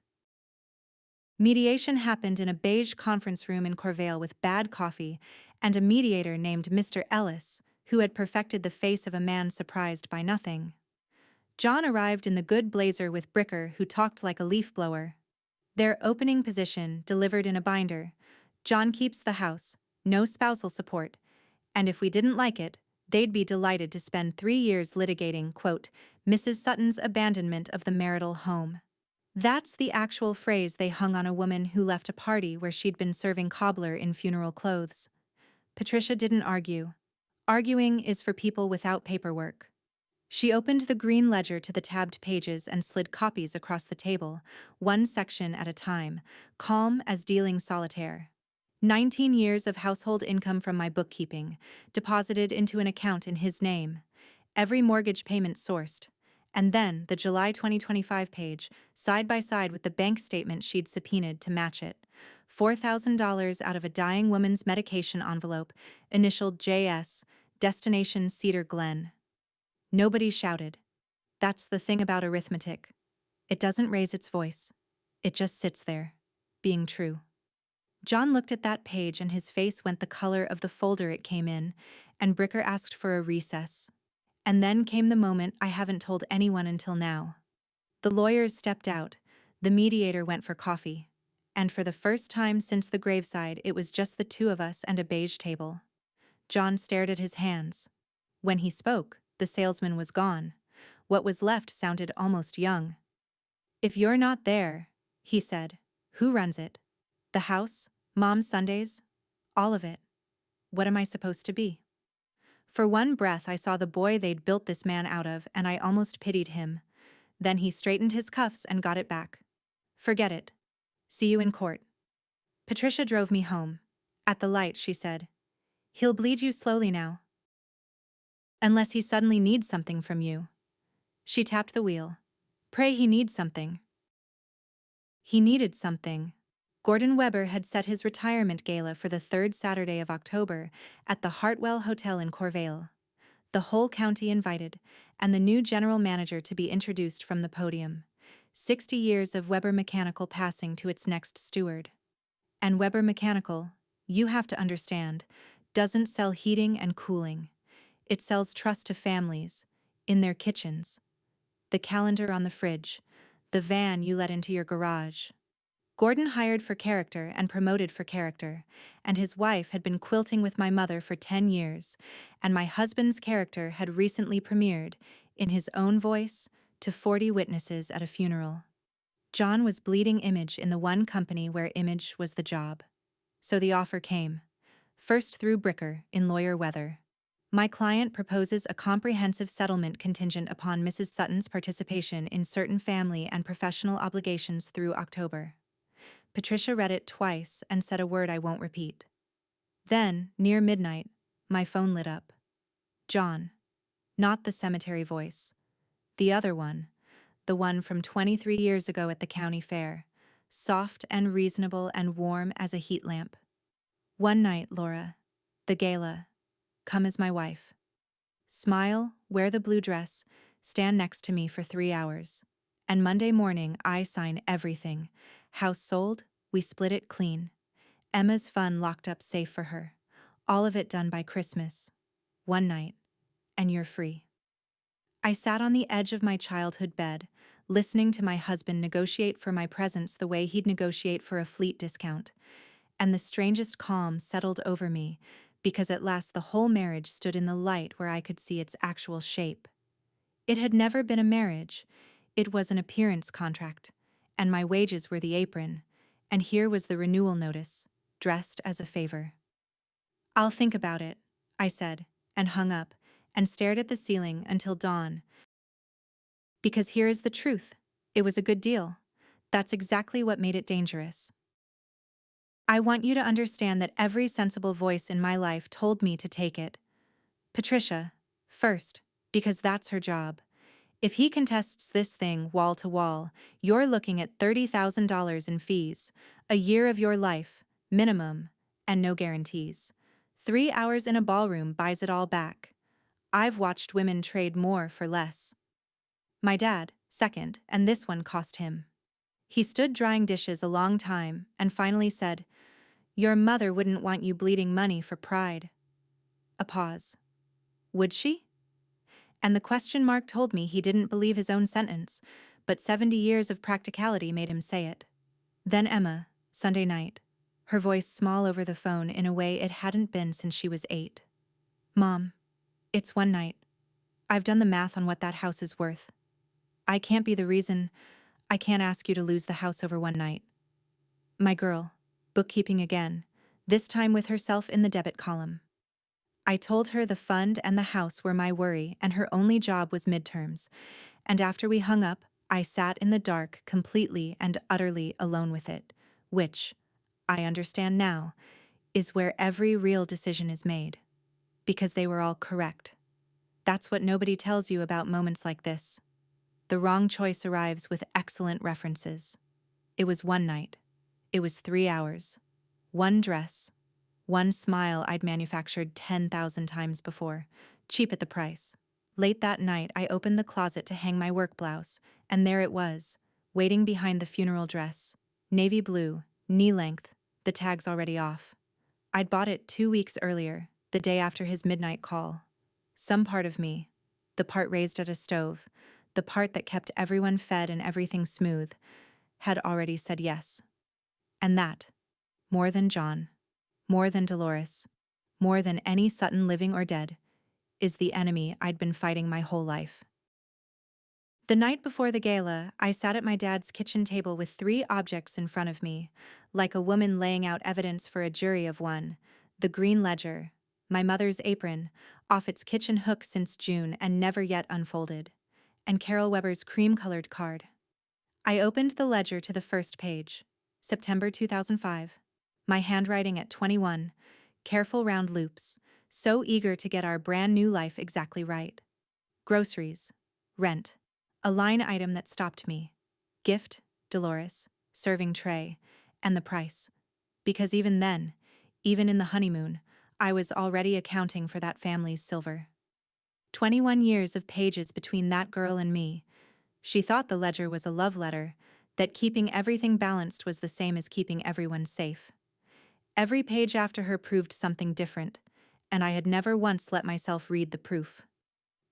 Mediation happened in a beige conference room in Corvale with bad coffee and a mediator named Mr. Ellis, who had perfected the face of a man surprised by nothing. John arrived in the good blazer with Bricker, who talked like a leaf blower. Their opening position delivered in a binder. John keeps the house, no spousal support, and if we didn't like it, they'd be delighted to spend 3 years litigating, quote, Mrs. Sutton's abandonment of the marital home. That's the actual phrase they hung on a woman who left a party where she'd been serving cobbler in funeral clothes. Patricia didn't argue. Arguing is for people without paperwork. She opened the green ledger to the tabbed pages and slid copies across the table, one section at a time, calm as dealing solitaire. 19 years of household income from my bookkeeping, deposited into an account in his name. Every mortgage payment sourced. And then the July 2025 page, side by side with the bank statement she'd subpoenaed to match it. $4,000 out of a dying woman's medication envelope, initialed JS, destination Cedar Glen. Nobody shouted. That's the thing about arithmetic. It doesn't raise its voice. It just sits there, being true. John looked at that page and his face went the color of the folder it came in, and Bricker asked for a recess. And then came the moment I haven't told anyone until now. The lawyers stepped out, the mediator went for coffee, and for the first time since the graveside it was just the two of us and a beige table. John stared at his hands. When he spoke, the salesman was gone. What was left sounded almost young. If you're not there, he said, who runs it? The house? Mom's Sundays? All of it. What am I supposed to be? For one breath I saw the boy they'd built this man out of, and I almost pitied him. Then he straightened his cuffs and got it back. Forget it. See you in court. Patricia drove me home. At the light, she said, he'll bleed you slowly now. Unless he suddenly needs something from you. She tapped the wheel. Pray he needs something. He needed something. Gordon Weber had set his retirement gala for the 3rd Saturday of October at the Hartwell Hotel in Corvale. The whole county invited, and the new general manager to be introduced from the podium. 60 years of Weber Mechanical passing to its next steward. And Weber Mechanical, you have to understand, doesn't sell heating and cooling. It sells trust to families, in their kitchens. The calendar on the fridge, the van you let into your garage. Gordon hired for character and promoted for character, and his wife had been quilting with my mother for 10 years, and my husband's character had recently premiered, in his own voice, to 40 witnesses at a funeral. John was bleeding image in the one company where image was the job. So the offer came. First through Bricker, in lawyer weather. My client proposes a comprehensive settlement contingent upon Mrs. Sutton's participation in certain family and professional obligations through October. Patricia read it twice and said a word I won't repeat. Then, near midnight, my phone lit up. John. Not the cemetery voice. The other one. The one from 23 years ago at the county fair. Soft and reasonable and warm as a heat lamp. One night, Laura. The gala. Come as my wife. Smile, wear the blue dress, stand next to me for 3 hours. And Monday morning, I sign everything. House sold, we split it clean. Emma's fun locked up safe for her. All of it done by Christmas. One night. And you're free. I sat on the edge of my childhood bed, listening to my husband negotiate for my presence the way he'd negotiate for a fleet discount. And the strangest calm settled over me, because at last the whole marriage stood in the light where I could see its actual shape. It had never been a marriage. It was an appearance contract, and my wages were the apron, and here was the renewal notice, dressed as a favor. I'll think about it, I said, and hung up, and stared at the ceiling until dawn. Because here is the truth. It was a good deal. That's exactly what made it dangerous. I want you to understand that every sensible voice in my life told me to take it. Patricia, first, because that's her job. If he contests this thing wall to wall, you're looking at $30,000 in fees, a year of your life, minimum, and no guarantees. 3 hours in a ballroom buys it all back. I've watched women trade more for less. My dad, second, and this one cost him. He stood drying dishes a long time and finally said, "Your mother wouldn't want you bleeding money for pride." A pause. Would she? And the question mark told me he didn't believe his own sentence, but 70 years of practicality made him say it. Then Emma, Sunday night, her voice small over the phone in a way it hadn't been since she was 8. "Mom, it's one night. I've done the math on what that house is worth. I can't be the reason. I can't ask you to lose the house over one night." My girl, bookkeeping again, this time with herself in the debit column. I told her the fund and the house were my worry and her only job was midterms, and after we hung up, I sat in the dark completely and utterly alone with it, which, I understand now, is where every real decision is made. Because they were all correct. That's what nobody tells you about moments like this. The wrong choice arrives with excellent references. It was one night. It was 3 hours. One dress. One smile I'd manufactured 10,000 times before, cheap at the price. Late that night, I opened the closet to hang my work blouse, and there it was, waiting behind the funeral dress. Navy blue, knee-length, the tags already off. I'd bought it 2 weeks earlier, the day after his midnight call. Some part of me, the part raised at a stove, the part that kept everyone fed and everything smooth, had already said yes. And that, more than John, more than Dolores, more than any Sutton living or dead, is the enemy I'd been fighting my whole life. The night before the gala, I sat at my dad's kitchen table with 3 objects in front of me, like a woman laying out evidence for a jury of one: the green ledger, my mother's apron, off its kitchen hook since June and never yet unfolded, and Carol Weber's cream-colored card. I opened the ledger to the first page. September 2005. My handwriting at 21, careful round loops, so eager to get our brand new life exactly right. Groceries, rent, a line item that stopped me. Gift, Dolores, serving tray, and the price. Because even then, even in the honeymoon, I was already accounting for that family's silver. 21 years of pages between that girl and me. She thought the ledger was a love letter, that keeping everything balanced was the same as keeping everyone safe. Every page after her proved something different, and I had never once let myself read the proof.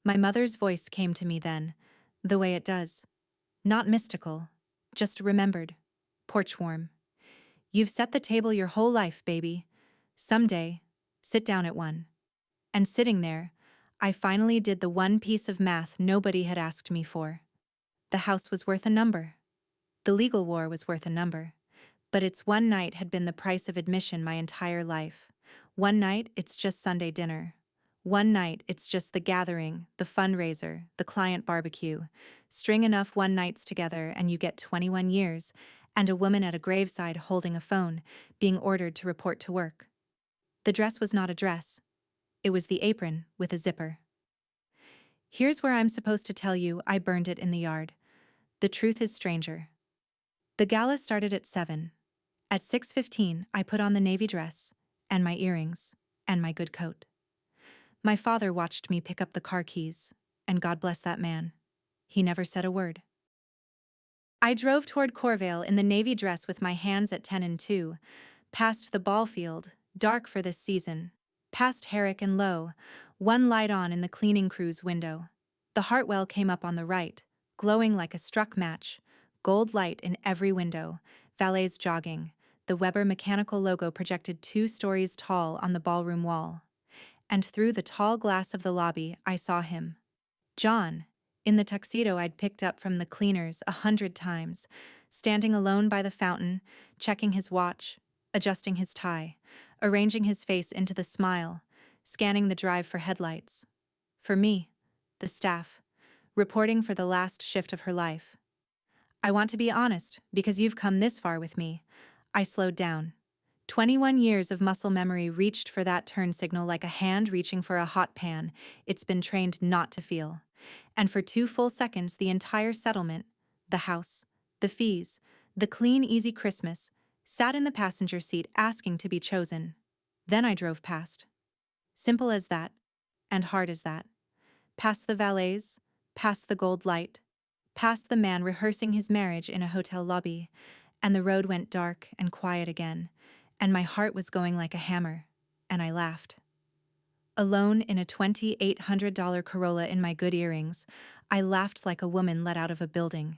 My mother's voice came to me then, the way it does. Not mystical, just remembered. Porch warm. "You've set the table your whole life, baby. Someday, sit down at one." And sitting there, I finally did the one piece of math nobody had asked me for. The house was worth a number. The legal war was worth a number. But its one night had been the price of admission my entire life. One night, it's just Sunday dinner. One night, it's just the gathering, the fundraiser, the client barbecue. String enough one nights together and you get 21 years, and a woman at a graveside holding a phone, being ordered to report to work. The dress was not a dress. It was the apron with a zipper. Here's where I'm supposed to tell you I burned it in the yard. The truth is stranger. The gala started at 7. At 6:15, I put on the navy dress, and my earrings, and my good coat. My father watched me pick up the car keys, and God bless that man. He never said a word. I drove toward Corvale in the navy dress with my hands at 10 and 2, past the ball field, dark for this season, past Herrick and Lowe, one light on in the cleaning crew's window. The Hartwell came up on the right, glowing like a struck match, gold light in every window, valets jogging, the Weber mechanical logo projected 2 stories tall on the ballroom wall. And through the tall glass of the lobby, I saw him. John, in the tuxedo I'd picked up from the cleaners 100 times, standing alone by the fountain, checking his watch, adjusting his tie, arranging his face into the smile, scanning the drive for headlights. For me, the staff, reporting for the last shift of her life. I want to be honest, because you've come this far with me. I slowed down. 21 years of muscle memory reached for that turn signal like a hand reaching for a hot pan it's been trained not to feel. And for 2 full seconds, the entire settlement, the house, the fees, the clean, easy Christmas, sat in the passenger seat asking to be chosen. Then I drove past. Simple as that, and hard as that. Past the valets, past the gold light, past the man rehearsing his marriage in a hotel lobby, and the road went dark and quiet again, and my heart was going like a hammer, and I laughed. Alone in a $2,800 Corolla in my good earrings, I laughed like a woman let out of a building.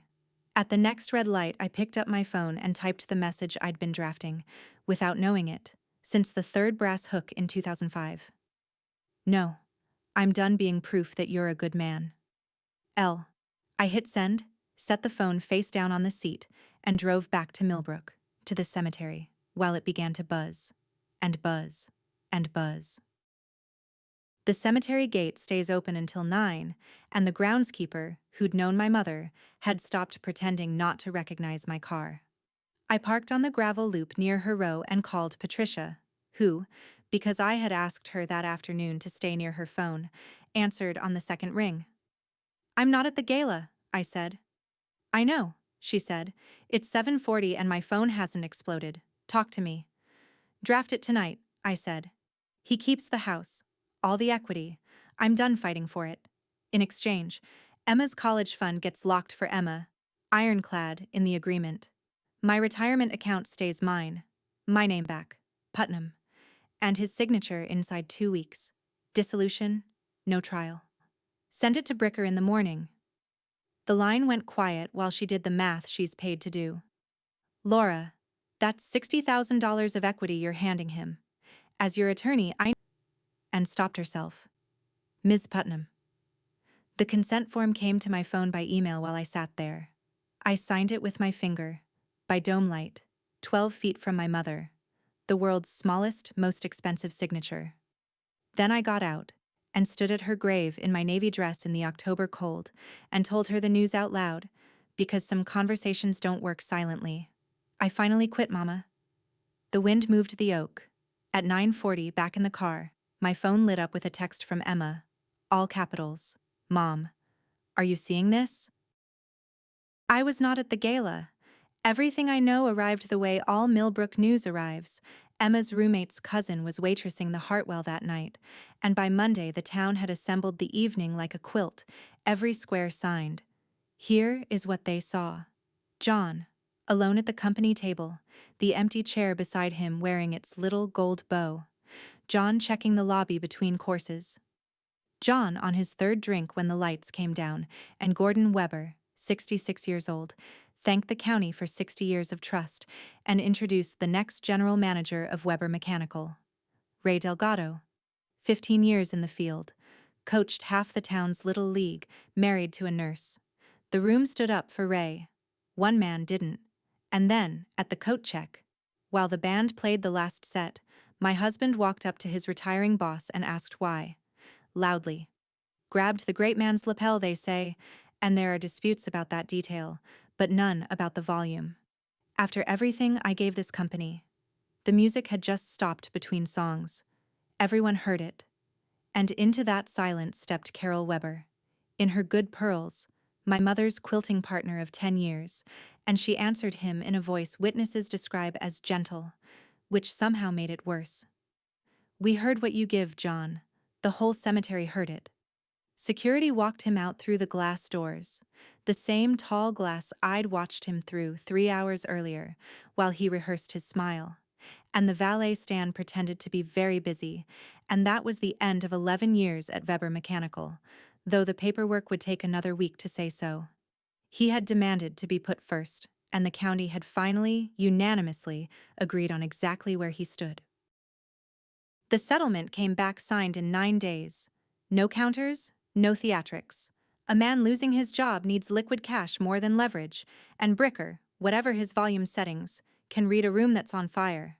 At the next red light, I picked up my phone and typed the message I'd been drafting, without knowing it, since the third brass hook in 2005. No, I'm done being proof that you're a good man. L. I hit send, set the phone face down on the seat, and drove back to Millbrook, to the cemetery, while it began to buzz, and buzz, and buzz. The cemetery gate stays open until 9, and the groundskeeper, who'd known my mother, had stopped pretending not to recognize my car. I parked on the gravel loop near her row and called Patricia, who, because I had asked her that afternoon to stay near her phone, answered on the second ring. "I'm not at the gala," I said. "I know," she said. "It's 7:40 and my phone hasn't exploded. Talk to me." "Draft it tonight," I said. "He keeps the house. All the equity. I'm done fighting for it. In exchange, Emma's college fund gets locked for Emma, ironclad in the agreement. My retirement account stays mine. My name back. Putnam. And his signature inside 2 weeks. Dissolution, no trial. Send it to Bricker in the morning." The line went quiet while she did the math she's paid to do. "Laura, that's $60,000 of equity you're handing him. As your attorney, I..." And stopped herself. "Ms. Putnam." The consent form came to my phone by email while I sat there. I signed it with my finger, by dome light, 12 feet from my mother, the world's smallest, most expensive signature. Then I got out, and stood at her grave in my navy dress in the October cold, and told her the news out loud, because some conversations don't work silently. "I finally quit, Mama." The wind moved the oak. At 9:40, back in the car, my phone lit up with a text from Emma. All capitals. "Mom, are you seeing this?" I was not at the gala. Everything I know arrived the way all Millbrook news arrives. Emma's roommate's cousin was waitressing the Hartwell that night, and by Monday the town had assembled the evening like a quilt, every square signed. Here is what they saw. John, alone at the company table, the empty chair beside him wearing its little gold bow. John checking the lobby between courses. John on his third drink when the lights came down, and Gordon Weber, 66 years old, thanked the county for 60 years of trust and introduced the next general manager of Weber Mechanical. Ray Delgado, 15 years in the field, coached half the town's little league, married to a nurse. The room stood up for Ray. One man didn't. And then, at the coat check, while the band played the last set, my husband walked up to his retiring boss and asked why. Loudly. Grabbed the great man's lapel, they say, and there are disputes about that detail, but none about the volume. After everything I gave this company, the music had just stopped between songs. Everyone heard it. And into that silence stepped Carol Weber. in her good pearls, my mother's quilting partner of 10 years, and she answered him in a voice witnesses describe as gentle, which somehow made it worse. "We heard what you give, John. The whole cemetery heard it." Security walked him out through the glass doors, the same tall glass I'd watched him through 3 hours earlier, while he rehearsed his smile. And the valet stand pretended to be very busy, and that was the end of 11 years at Weber Mechanical, though the paperwork would take another week to say so. He had demanded to be put first, and the county had finally, unanimously, agreed on exactly where he stood. The settlement came back signed in 9 days. No counters, no theatrics. A man losing his job needs liquid cash more than leverage, and Bricker, whatever his volume settings, can read a room that's on fire.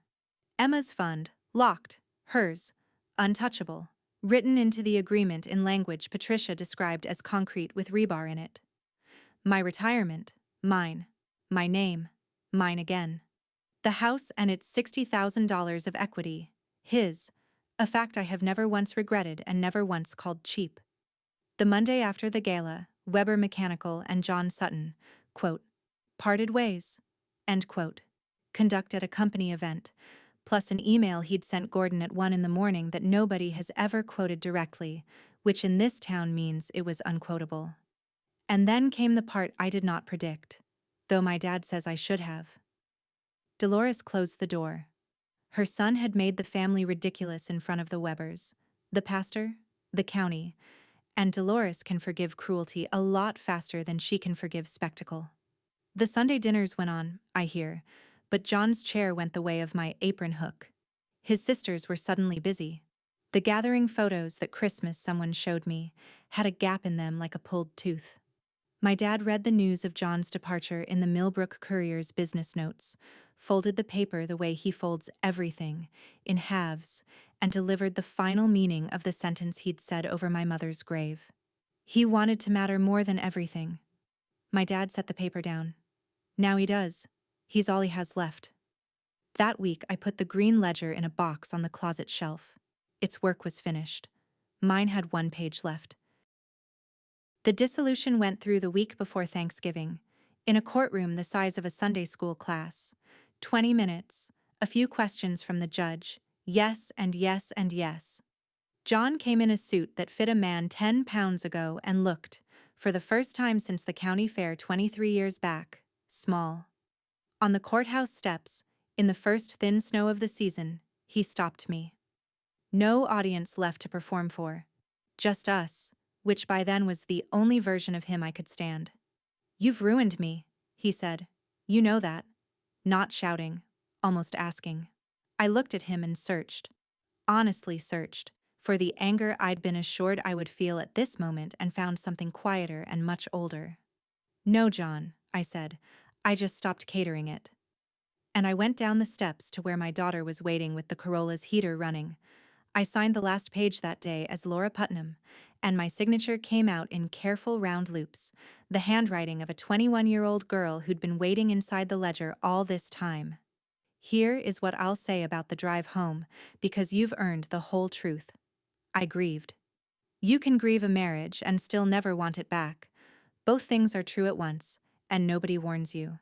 Emma's fund, locked, hers, untouchable, written into the agreement in language Patricia described as concrete with rebar in it. My retirement, mine. My name, mine again. The house and its $60,000 of equity, his, a fact I have never once regretted and never once called cheap. The Monday after the gala, Weber Mechanical and John Sutton, quote, parted ways, end quote, conduct at a company event, plus an email he'd sent Gordon at 1 in the morning that nobody has ever quoted directly, which in this town means it was unquotable. And then came the part I did not predict, though my dad says I should have. Dolores closed the door. Her son had made the family ridiculous in front of the Webers, the pastor, the county, and Dolores can forgive cruelty a lot faster than she can forgive spectacle. The Sunday dinners went on, I hear, but John's chair went the way of my apron hook. His sisters were suddenly busy. The gathering photos that Christmas someone showed me had a gap in them like a pulled tooth. My dad read the news of John's departure in the Millbrook Courier's business notes, folded the paper the way he folds everything, in halves, and delivered the final meaning of the sentence he'd said over my mother's grave. He wanted to matter more than everything. My dad set the paper down. Now he does. He's all he has left. That week I put the green ledger in a box on the closet shelf. Its work was finished. Mine had 1 page left. The dissolution went through the week before Thanksgiving, in a courtroom the size of a Sunday school class. 20 minutes, a few questions from the judge, yes and yes and yes. John came in a suit that fit a man 10 pounds ago and looked, for the first time since the county fair 23 years back, small. On the courthouse steps, in the first thin snow of the season, he stopped me. No audience left to perform for. Just us, which by then was the only version of him I could stand. "You've ruined me," he said. "You know that." Not shouting, almost asking. I looked at him and searched. Honestly searched, for the anger I'd been assured I would feel at this moment and found something quieter and much older. "No, John," I said. "I just stopped catering it." And I went down the steps to where my daughter was waiting with the Corolla's heater running. I signed the last page that day as Laura Putnam, and my signature came out in careful round loops, the handwriting of a 21-year-old girl who'd been waiting inside the ledger all this time. Here is what I'll say about the drive home, because you've earned the whole truth. I grieved. You can grieve a marriage and still never want it back. Both things are true at once, and nobody warns you.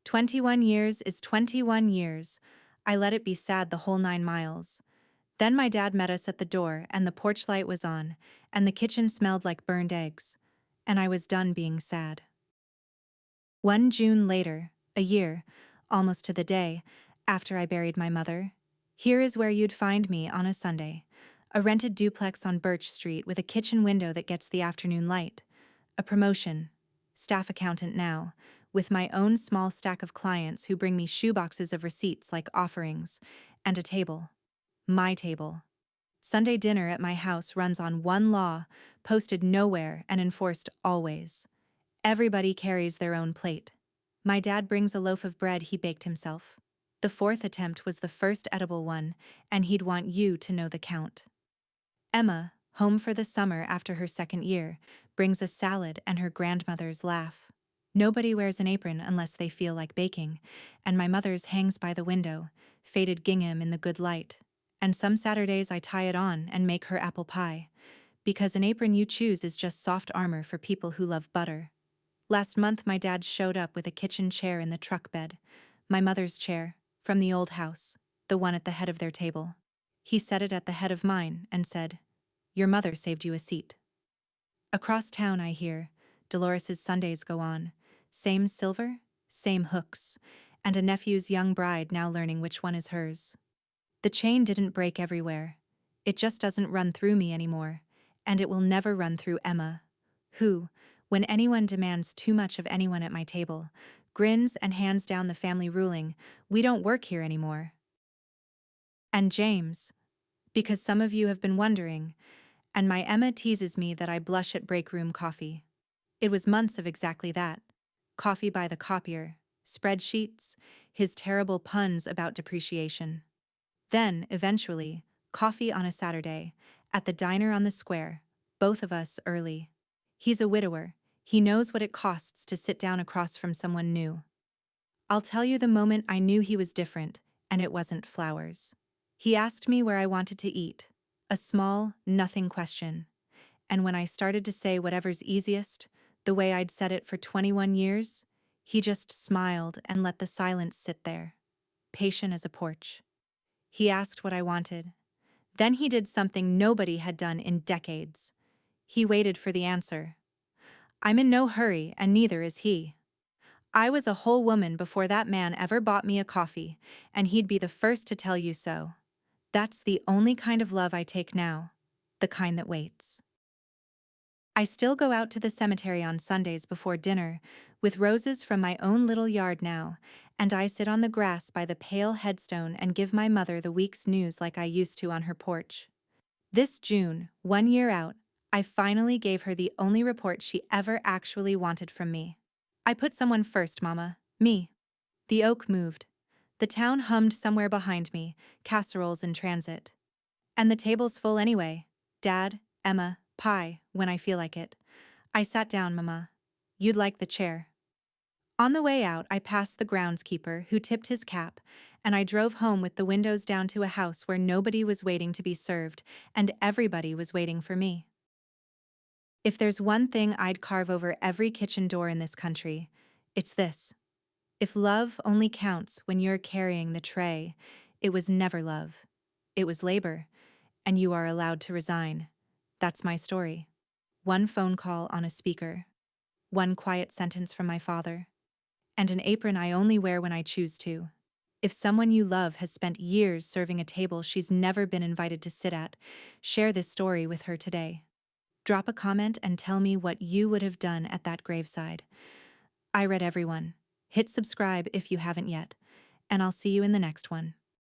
21 years is 21 years. I let it be sad the whole 9 miles. Then my dad met us at the door and the porch light was on, and the kitchen smelled like burned eggs, and I was done being sad. 1 June later, a year, almost to the day, after I buried my mother, here is where you'd find me on a Sunday. A rented duplex on Birch Street with a kitchen window that gets the afternoon light. A promotion. Staff accountant now, with my own small stack of clients who bring me shoeboxes of receipts like offerings, and a table. My table. Sunday dinner at my house runs on one law, posted nowhere and enforced always. Everybody carries their own plate. My dad brings a loaf of bread he baked himself. The 4th attempt was the first edible one, and he'd want you to know the count. Emma, home for the summer after her 2nd year, brings a salad and her grandmother's laugh. Nobody wears an apron unless they feel like baking, and my mother's hangs by the window, faded gingham in the good light. And some Saturdays I tie it on and make her apple pie, Because an apron you choose is just soft armor for people who love butter. Last month, my dad showed up with a kitchen chair in the truck bed, my mother's chair, from the old house, the one at the head of their table. He set it at the head of mine and said, "Your mother saved you a seat." Across town, I hear, Dolores's Sundays go on. Same silver, same hooks, and a nephew's young bride now learning which one is hers. The chain didn't break everywhere. It just doesn't run through me anymore, and it will never run through Emma, who, when anyone demands too much of anyone at my table, grins and hands down the family ruling, "We don't work here anymore." And James, because some of you have been wondering, and my Emma teases me that I blush at break room coffee. It was months of exactly that. Coffee by the copier, spreadsheets, his terrible puns about depreciation. Then, eventually, coffee on a Saturday, at the diner on the square, both of us early. He's a widower. He knows what it costs to sit down across from someone new. I'll tell you the moment I knew he was different, and it wasn't flowers. He asked me where I wanted to eat. A small, nothing question. And when I started to say whatever's easiest, the way I'd said it for 21 years, he just smiled and let the silence sit there, patient as a porch. He asked what I wanted. Then he did something nobody had done in decades. He waited for the answer. I'm in no hurry, and neither is he. I was a whole woman before that man ever bought me a coffee, and he'd be the first to tell you so. That's the only kind of love I take now, the kind that waits. I still go out to the cemetery on Sundays before dinner, with roses from my own little yard now, and I sit on the grass by the pale headstone and give my mother the week's news like I used to on her porch. This June, 1 year out, I finally gave her the only report she ever actually wanted from me. I put someone first, Mama. Me. The oak moved. The town hummed somewhere behind me, casseroles in transit. And the table's full anyway. Dad, Emma, pie, when I feel like it. I sat down, Mama. You'd like the chair. On the way out, I passed the groundskeeper, who tipped his cap, and I drove home with the windows down to a house where nobody was waiting to be served, and everybody was waiting for me. If there's one thing I'd carve over every kitchen door in this country, it's this. If love only counts when you're carrying the tray, it was never love. It was labor, and you are allowed to resign. That's my story. One phone call on a speaker. One quiet sentence from my father. And an apron I only wear when I choose to. If someone you love has spent years serving a table she's never been invited to sit at, share this story with her today. Drop a comment and tell me what you would have done at that graveside. I read everyone. Hit subscribe if you haven't yet, and I'll see you in the next one.